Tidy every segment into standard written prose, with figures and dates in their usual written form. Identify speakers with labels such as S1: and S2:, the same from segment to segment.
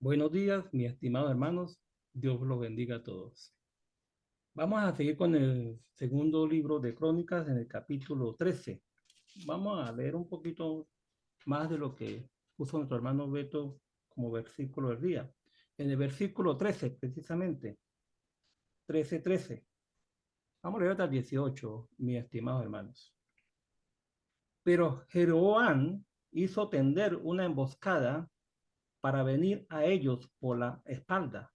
S1: Buenos días, mis estimados hermanos. Dios los bendiga a todos. Vamos a seguir con el segundo libro de Crónicas en el capítulo 13. Vamos a leer un poquito más de lo que puso nuestro hermano Beto como versículo del día. En el versículo 13, precisamente, 13:13. Vamos a leer hasta el 18, mis estimados hermanos. Pero Jeroboam hizo tender una emboscada para venir a ellos por la espalda.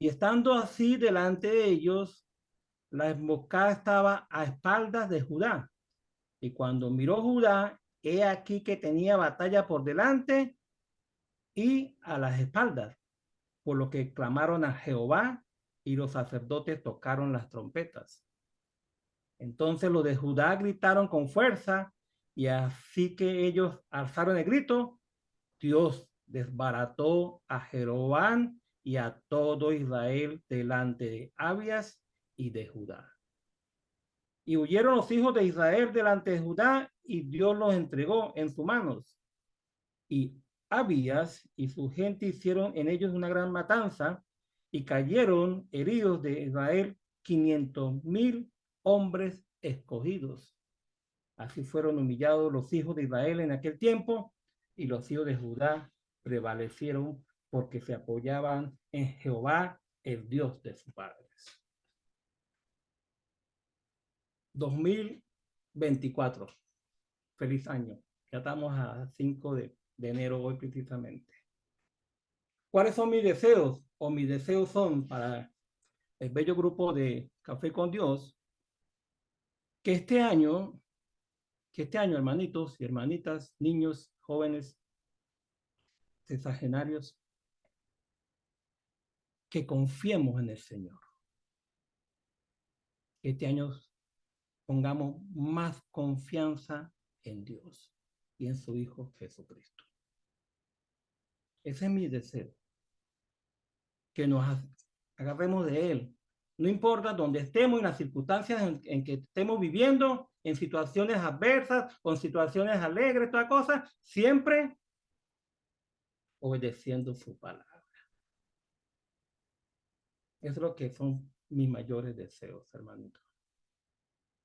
S1: Y estando así delante de ellos, la emboscada estaba a espaldas de Judá. Y cuando miró Judá, he aquí que tenía batalla por delante y a las espaldas, por lo que clamaron a Jehová y los sacerdotes tocaron las trompetas. Entonces los de Judá gritaron con fuerza y así que ellos alzaron el grito, Dios desbarató a Jeroboam y a todo Israel delante de Abias y de Judá. Y huyeron los hijos de Israel delante de Judá y Dios los entregó en sus manos. Y Abías y su gente hicieron en ellos una gran matanza y cayeron heridos de Israel 500,000 hombres escogidos. Así fueron humillados los hijos de Israel en aquel tiempo y los hijos de Judá prevalecieron porque se apoyaban en Jehová, el Dios de sus padres. 2024. Feliz año. Ya estamos a 5 de enero hoy precisamente. ¿Cuáles son mis deseos? O mis deseos son para el bello grupo de Café con Dios, que este año, hermanitos y hermanitas, niños, jóvenes, sexagenarios, que confiemos en el Señor. Que este año pongamos más confianza en Dios y en su Hijo Jesucristo. Ese es mi deseo. Que nos agarremos de Él. No importa dónde estemos, en las circunstancias en que estemos viviendo, en situaciones adversas, o en situaciones alegres, toda cosa, siempre obedeciendo su palabra. Eso es lo que son mis mayores deseos, hermanito.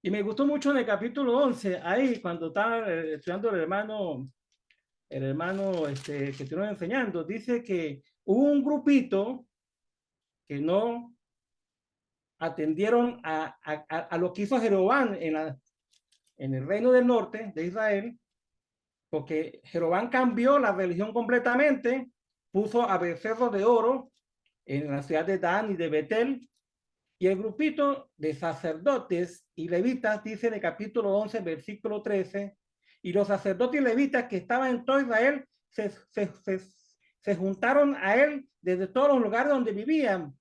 S1: Y me gustó mucho en el capítulo 11, ahí cuando estaba estudiando el hermano que estuvieron enseñando, dice que hubo un grupito que no atendieron a lo que hizo Jeroboam en el reino del norte de Israel, porque Jeroboam cambió la religión completamente, puso a becerros de oro en la ciudad de Dan y de Betel, y el grupito de sacerdotes y levitas, dice en el capítulo 11, versículo 13, y los sacerdotes y levitas que estaban en todo Israel se juntaron a él desde todos los lugares donde vivían,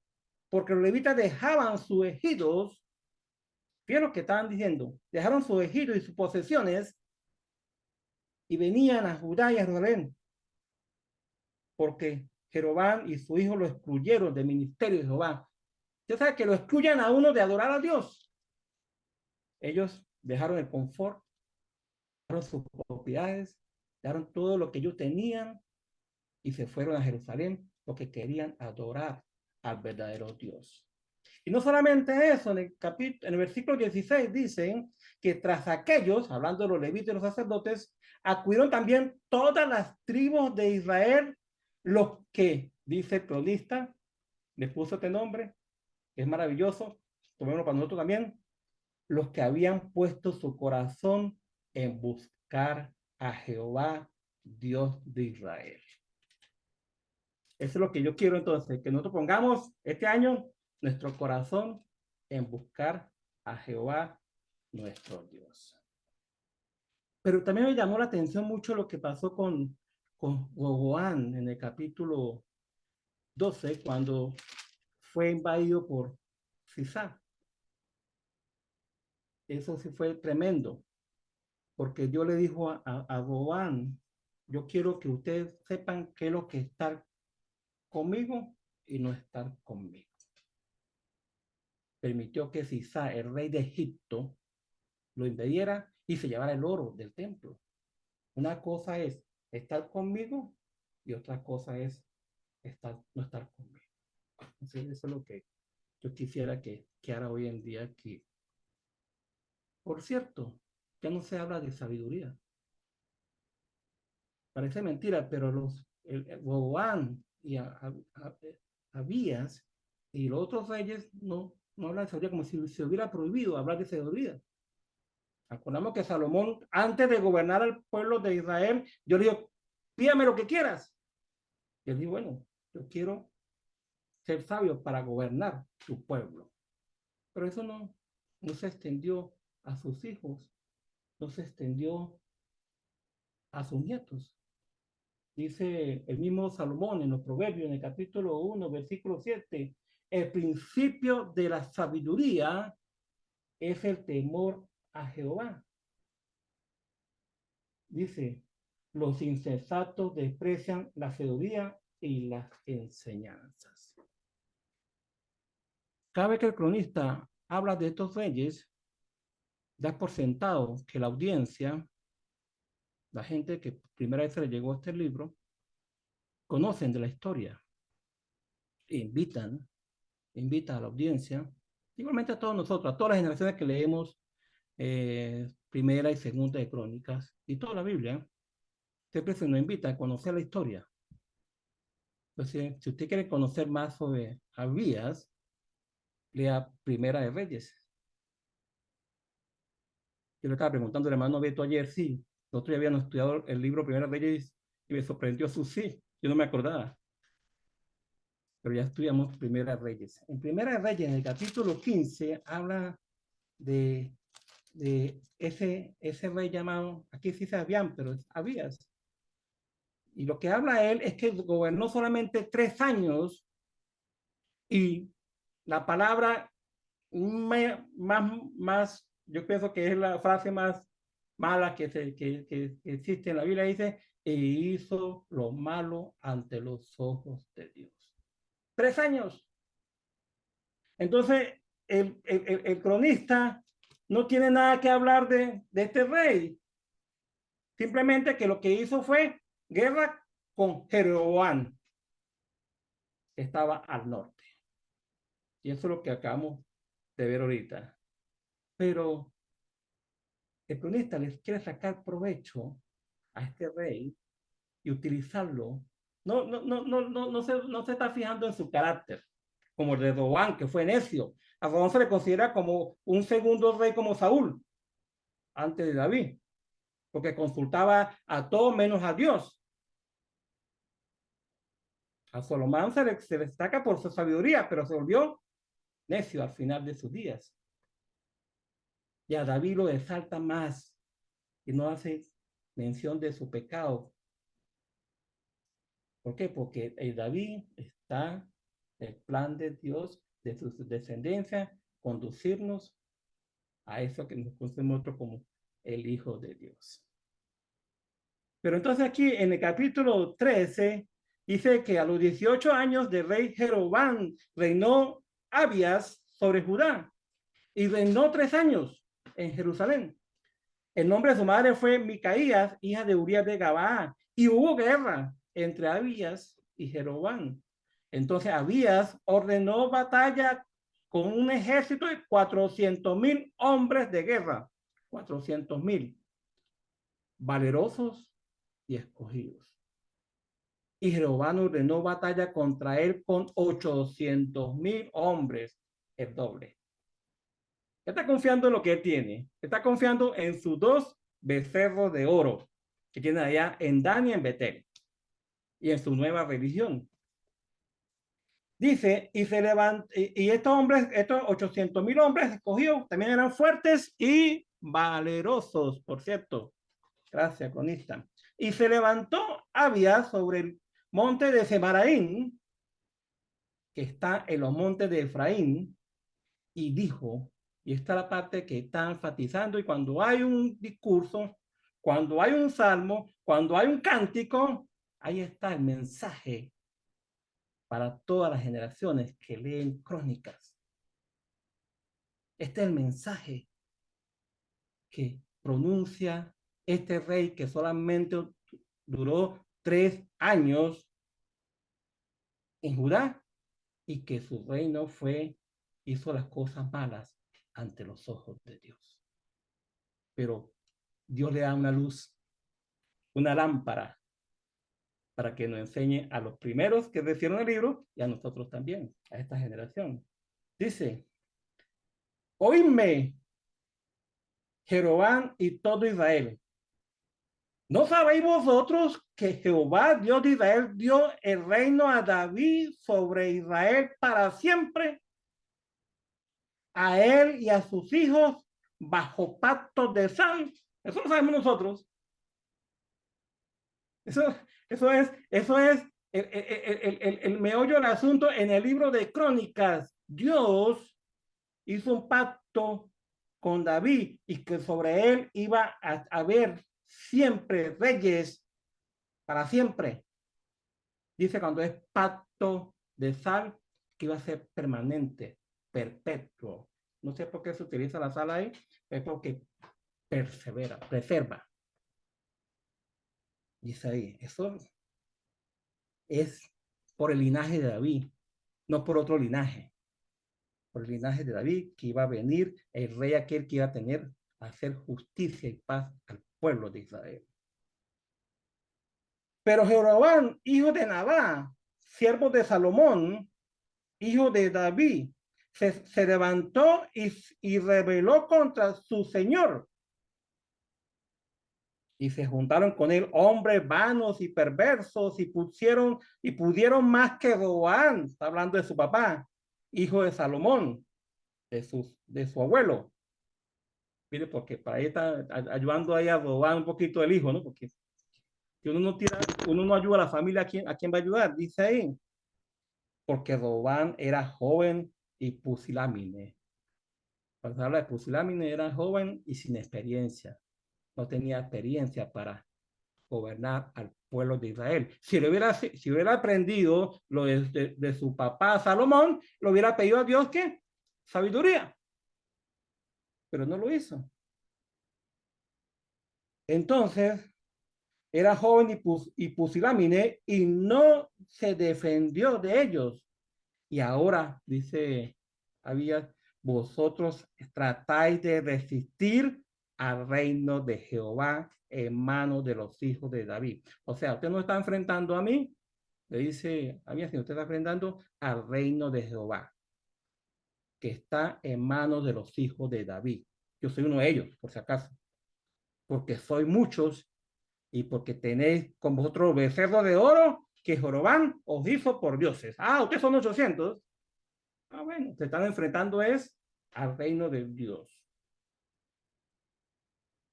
S1: porque los levitas dejaban sus ejidos, fíjense lo que estaban diciendo, dejaron sus ejidos y sus posesiones y venían a Judá y a Jerusalén, porque Jeroboam y su hijo lo excluyeron del ministerio de Jehová. Usted sabe que lo excluyan a uno de adorar a Dios. Ellos dejaron el confort, dejaron sus propiedades, dejaron todo lo que ellos tenían y se fueron a Jerusalén porque querían adorar al verdadero Dios. Y no solamente eso, en el versículo 16 dicen que tras aquellos, hablando de los levitas y los sacerdotes, acudieron también todas las tribus de Israel, los que, dice el cronista, les puso este nombre, que es maravilloso, tomémoslo para nosotros también, los que habían puesto su corazón en buscar a Jehová, Dios de Israel. Eso es lo que yo quiero entonces, que nosotros pongamos este año nuestro corazón en buscar a Jehová, nuestro Dios. Pero también me llamó la atención mucho lo que pasó con Roboán en el capítulo 12, cuando fue invadido por Sisá. Eso sí fue tremendo, porque Dios le dijo a Roboán, yo quiero que ustedes sepan qué es lo que es estar conmigo y no estar conmigo. Permitió que Sisá, el rey de Egipto, lo invadiera y se llevara el oro del templo. Una cosa es estar conmigo y otra cosa es no estar conmigo. Entonces, eso es lo que yo quisiera que haga hoy en día aquí. Por cierto, ya no se habla de sabiduría. Parece mentira, pero Roboam y Abías y los otros reyes no hablan de sabiduría, como si se hubiera prohibido hablar de sabiduría. Acordamos que Salomón, antes de gobernar al pueblo de Israel, yo le digo, pídame lo que quieras. Y él dijo, bueno, yo quiero ser sabio para gobernar tu pueblo. Pero eso no se extendió a sus hijos, no se extendió a sus nietos. Dice el mismo Salomón en los Proverbios, en el capítulo 1, versículo 7, el principio de la sabiduría es el temor a Jehová. Dice, los insensatos desprecian la sabiduría y las enseñanzas. Cada vez que el cronista habla de estos reyes, da por sentado que la audiencia, la gente que primera vez se le llegó a este libro, conocen de la historia e invita a la audiencia, igualmente a todos nosotros, a todas las generaciones que leemos primera y segunda de Crónicas y toda la Biblia, siempre se nos invita a conocer la historia. Entonces, si usted quiere conocer más sobre Abías, lea Primera de Reyes. Yo le estaba preguntando al hermano Beto ayer, sí, nosotros ya habíamos estudiado el libro Primera de Reyes y me sorprendió su sí, yo no me acordaba, pero ya estudiamos Primera de Reyes. En Primera de Reyes, en el capítulo 15, habla de ese rey llamado, aquí sí se Abián, pero es Abías. Y lo que habla él es que gobernó solamente 3 años y la palabra más, yo pienso que es la frase más mala que existe en la Biblia, dice, e hizo lo malo ante los ojos de Dios. 3 años. Entonces, el cronista no tiene nada que hablar de este rey. Simplemente que lo que hizo fue guerra con Jeroboam, que estaba al norte. Y eso es lo que acabamos de ver ahorita. Pero el cronista les quiere sacar provecho a este rey y utilizarlo. No se está fijando en su carácter, como el de Robán, que fue necio. A Robán se le considera como un segundo rey como Saúl, antes de David, porque consultaba a todo menos a Dios. A Salomón se le destaca por su sabiduría, pero se volvió necio al final de sus días. Y a David lo exalta más y no hace mención de su pecado. ¿Por qué? Porque el David está en el plan de Dios, de su descendencia, conducirnos a eso que nos conocemos nosotros como el Hijo de Dios. Pero entonces aquí en el capítulo 13 dice que a los 18 años de rey Jeroboam reinó Abías sobre Judá y reinó 3 años en Jerusalén. El nombre de su madre fue Micaías, hija de Urías de Gabaa, y hubo guerra entre Abías y Jeroboam. Entonces Abías ordenó batalla con un ejército de 400,000 hombres de guerra, 400,000 valerosos y escogidos. Y Jeroboam ordenó batalla contra él con 800,000 hombres, el doble. Está confiando en lo que él tiene. Está confiando en sus 2 becerros de oro que tiene allá en Dan y en Betel. Y en su nueva religión. Dice, y estos hombres, estos 800,000 hombres escogidos, también eran fuertes y valerosos, por cierto. Gracias, cronista. Y se levantó Abías sobre el monte de Semaraín, que está en los montes de Efraín, y dijo, y esta es la parte que está enfatizando, y cuando hay un discurso, cuando hay un salmo, cuando hay un cántico, ahí está el mensaje para todas las generaciones que leen crónicas. Este es el mensaje que pronuncia este rey que solamente duró 3 años en Judá y que su reino hizo las cosas malas ante los ojos de Dios. Pero Dios le da una luz, una lámpara para que nos enseñe a los primeros que recibieron el libro y a nosotros también, a esta generación. Dice, oídme, Jeroboam y todo Israel. ¿No sabéis vosotros que Jehová, Dios de Israel, dio el reino a David sobre Israel para siempre? A él y a sus hijos bajo pacto de sal. Eso lo sabemos nosotros. Eso es el meollo del asunto en el libro de Crónicas. Dios hizo un pacto con David y que sobre él iba a haber siempre reyes para siempre. Dice cuando es pacto de sal que iba a ser permanente, perpetuo. No sé por qué se utiliza la sal ahí, es porque persevera, preserva. Dice ahí, eso es por el linaje de David, no por otro linaje. Por el linaje de David, que iba a venir el rey aquel que iba a tener a hacer justicia y paz al pueblo de Israel. Pero Jeroboam, hijo de Nabá, siervo de Salomón, hijo de David, se levantó y rebeló contra su señor. Y se juntaron con él hombres vanos y perversos y pudieron más que Roboam, está hablando de su papá, hijo de Salomón, de su abuelo. Mire, porque para ahí está ayudando ahí a Roboam un poquito el hijo, ¿no? Porque si uno no ayuda a la familia, ¿a quién va a ayudar? Dice ahí. Porque Roboam era joven y pusilánime. Cuando se habla de pusilánime, era joven y sin experiencia. No tenía experiencia para gobernar al pueblo de Israel. Si hubiera aprendido lo de su papá Salomón, lo hubiera pedido a Dios que sabiduría, pero no lo hizo. Entonces, era joven y pusilánime y no se defendió de ellos. Y ahora, dice, había, vosotros tratáis de resistir al reino de Jehová en manos de los hijos de David. O sea, usted no está enfrentando a mí, le dice a mí, sino usted está enfrentando al reino de Jehová, que está en manos de los hijos de David. Yo soy uno de ellos, por si acaso, porque soy muchos y porque tenéis con vosotros becerro de oro que Jorobán os hizo por dioses. Ah, ustedes son 800. Ah, bueno, se están enfrentando es al reino de Dios.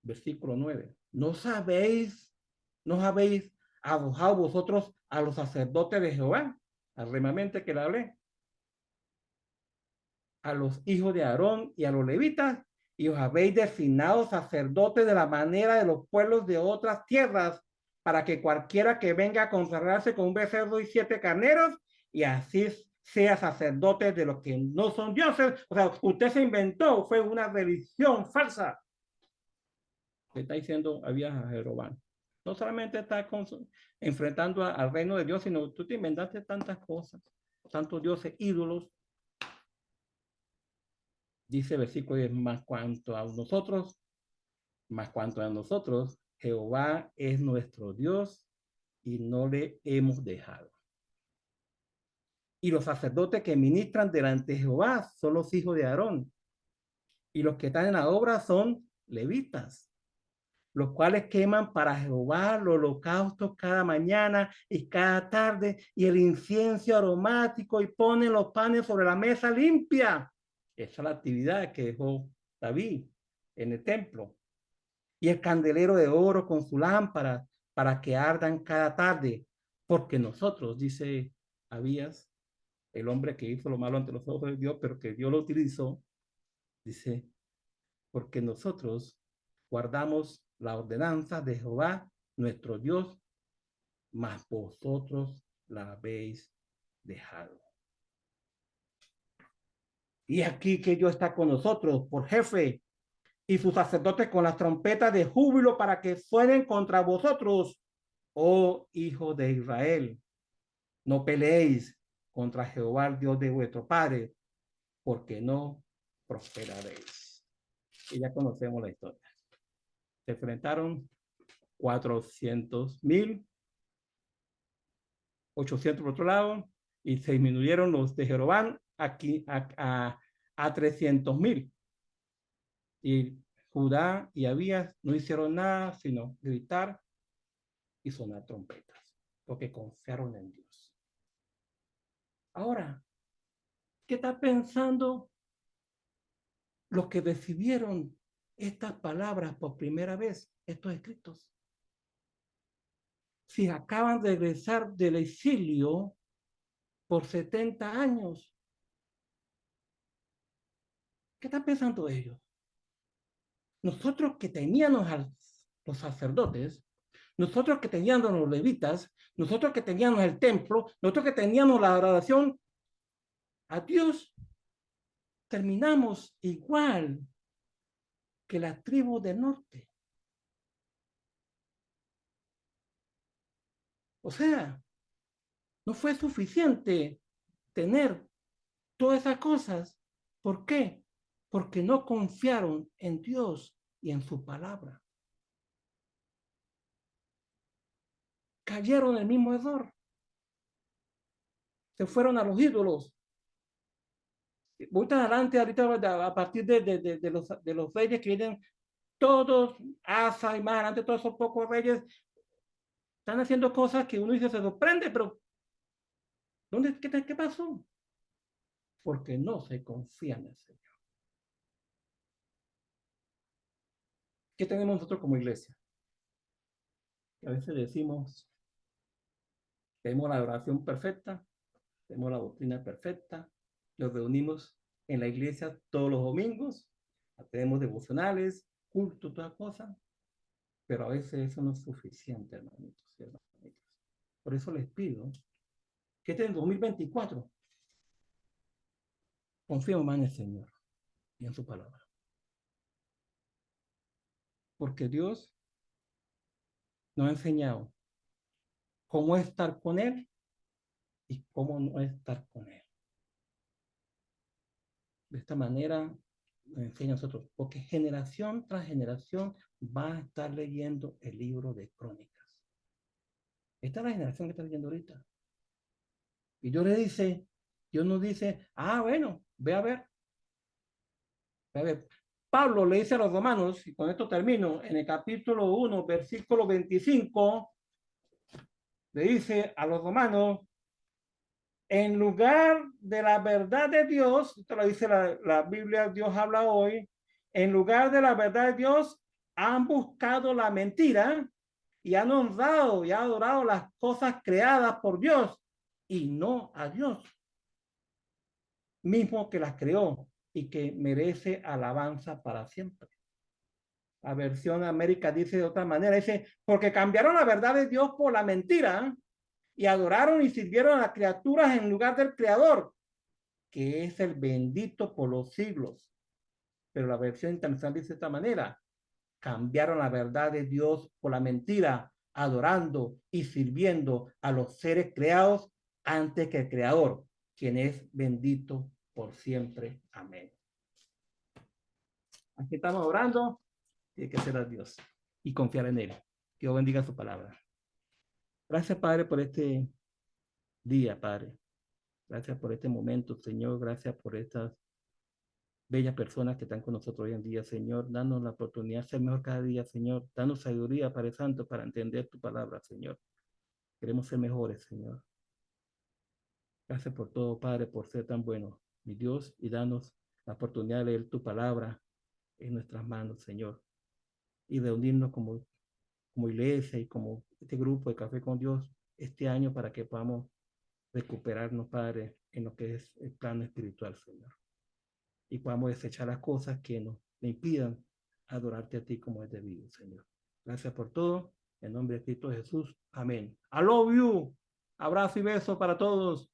S1: Versículo 9. ¿No habéis arrojado vosotros a los sacerdotes de Jehová? Arremamente que le hablé. A los hijos de Aarón y a los levitas, y os habéis designado sacerdotes de la manera de los pueblos de otras tierras, para que cualquiera que venga a consagrarse con un becerro y 7 carneros, y así sea sacerdote de los que no son dioses. O sea, usted se inventó, fue una religión falsa. Que está diciendo había a Jeroboam. No solamente está enfrentando al reino de Dios, sino tú te inventaste tantas cosas, tantos dioses, ídolos. Dice el versículo 10, más cuanto a nosotros, Jehová es nuestro Dios y no le hemos dejado. Y los sacerdotes que ministran delante de Jehová son los hijos de Aarón. Y los que están en la obra son levitas, los cuales queman para Jehová los holocaustos cada mañana y cada tarde, y el incienso aromático, y ponen los panes sobre la mesa limpia. Esa es la actividad que dejó David en el templo. Y el candelero de oro con su lámpara para que ardan cada tarde. Porque nosotros, dice Abías, el hombre que hizo lo malo ante los ojos de Dios, pero que Dios lo utilizó, dice, porque nosotros guardamos la ordenanza de Jehová, nuestro Dios, mas vosotros la habéis dejado. Y aquí que Dios está con nosotros por jefe y sus sacerdotes con las trompetas de júbilo para que suenen contra vosotros, oh hijos de Israel. No peleéis contra Jehová, el Dios de vuestro padre, porque no prosperaréis. Y ya conocemos la historia. Se enfrentaron 400,000, 800 por otro lado, y se disminuyeron los de Jeroboam a 300,000. Y Judá y Abías no hicieron nada sino gritar y sonar trompetas, porque confiaron en Dios. Ahora, ¿qué está pensando los que recibieron estas palabras por primera vez, estos escritos? Si acaban de regresar del exilio por 70 años, ¿qué están pensando ellos? Nosotros que teníamos a los sacerdotes, nosotros que teníamos los levitas, nosotros que teníamos el templo, nosotros que teníamos la adoración a Dios, terminamos igual que la tribu del norte. O sea, no fue suficiente tener todas esas cosas. ¿Por qué? Porque no confiaron en Dios y en su palabra. Cayeron en el mismo error. Se fueron a los ídolos. Voy adelante, ahorita a partir de los reyes que vienen, todos, Asa y más adelante, todos esos pocos reyes, están haciendo cosas que uno dice, se sorprende, pero ¿qué pasó? Porque no se confía en el Señor. ¿Qué tenemos nosotros como iglesia? A veces decimos, tenemos la oración perfecta, tenemos la doctrina perfecta, nos reunimos en la iglesia todos los domingos, tenemos devocionales, culto, toda cosa, pero a veces eso no es suficiente, hermanitos y hermanitas. Por eso les pido que este 2024 confiemos más en el Señor y en su palabra. Porque Dios nos ha enseñado cómo estar con Él y cómo no estar con Él. De esta manera nos enseña a nosotros, porque generación tras generación va a estar leyendo el libro de Crónicas. Esta es la generación que está leyendo ahorita. Y Dios nos dice, bueno, ve a ver. Ve a ver. Pablo le dice a los romanos, y con esto termino, en el capítulo 1, versículo 25, le dice a los romanos, en lugar de la verdad de Dios, esto lo dice la Biblia, Dios habla hoy, en lugar de la verdad de Dios, han buscado la mentira y han honrado y han adorado las cosas creadas por Dios y no a Dios mismo que las creó y que merece alabanza para siempre. La versión América dice de otra manera, dice, porque cambiaron la verdad de Dios por la mentira y adoraron y sirvieron a las criaturas en lugar del Creador, que es el bendito por los siglos. Pero la versión internacional dice de esta manera, cambiaron la verdad de Dios por la mentira, adorando y sirviendo a los seres creados antes que el Creador, quien es bendito por siempre. Amén. Aquí estamos orando, tiene que ser a Dios y confiar en Él. Que Dios bendiga su palabra. Gracias, Padre, por este día, Padre. Gracias por este momento, Señor. Gracias por estas bellas personas que están con nosotros hoy en día, Señor. Danos la oportunidad de ser mejor cada día, Señor. Danos sabiduría, Padre Santo, para entender tu palabra, Señor. Queremos ser mejores, Señor. Gracias por todo, Padre, por ser tan bueno, mi Dios, y danos la oportunidad de leer tu palabra en nuestras manos, Señor, y reunirnos como iglesia y como este grupo de Café con Dios este año para que podamos recuperarnos, Padre, en lo que es el plano espiritual, Señor, y podamos desechar las cosas que nos impidan adorarte a ti como es debido, Señor. Gracias por todo. En nombre de Cristo Jesús. Amén. I love you. Abrazo y beso para todos.